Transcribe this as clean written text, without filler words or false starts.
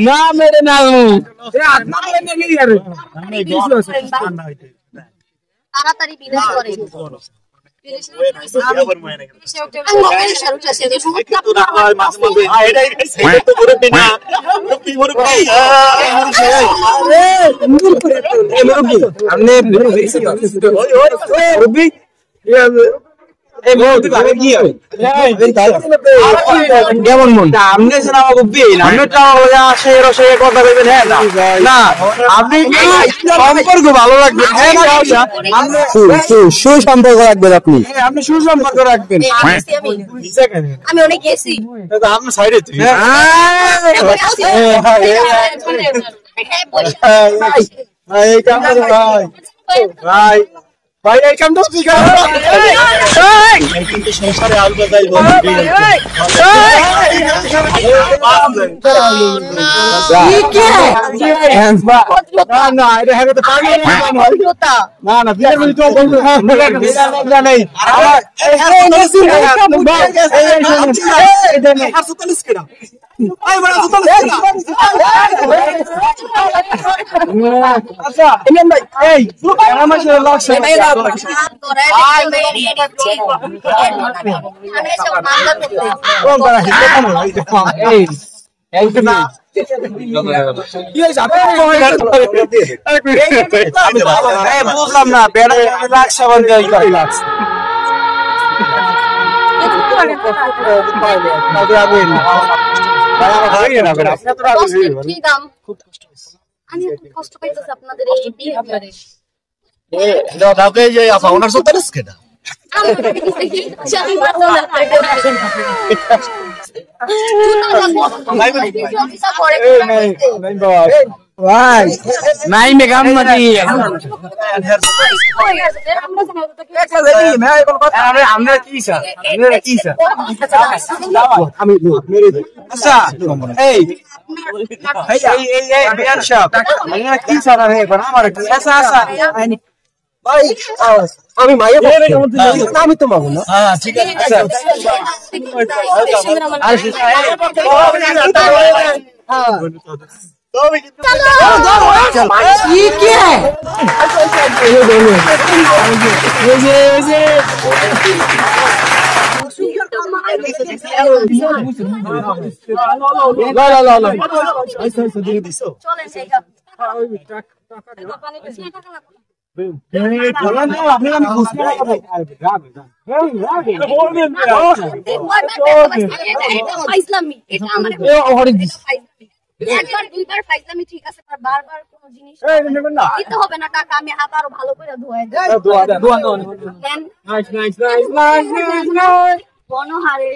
ना मेरे ना তাড়াতাড়ি বিদায় করে কেমন মন আপনি কথা বলবেন হ্যাঁ না আপনি সম্পর্ক ভালো রাখবেন সুসম্পর্ক রাখবেন আপনি সুসম্পর্ক রাখবেন আমি অনেক গেছি আপনার সাইডে এই কাম ভাই ভাই ভাই এই কাম তো ঠিক আছে কিন্তু সংসারে আলগা যাই না না এটা হবে তো পাগল না না বিয়ে করে তো বলবো না নেই আচ্ছা এই আমার সাথে লাগছে বুঝলাম না বেড়া লাগছে কষ্ট পাইতেছি আপনাদের এই বিহেভিয়ারে ওনার সত্য কেটা নাই মেগাম নাকি আমরা কি আচ্ছা এই কি সারা আমার ভাই আমি মাইয়া আমি তো মাগো না ঠিক আছে একবার দুইবার ফাইজলামি ঠিক আছে, বারবার কোন জিনিস দিতে হবে না টাকা, আমি হাত আরো ভালো করে ধোয়া গনহারে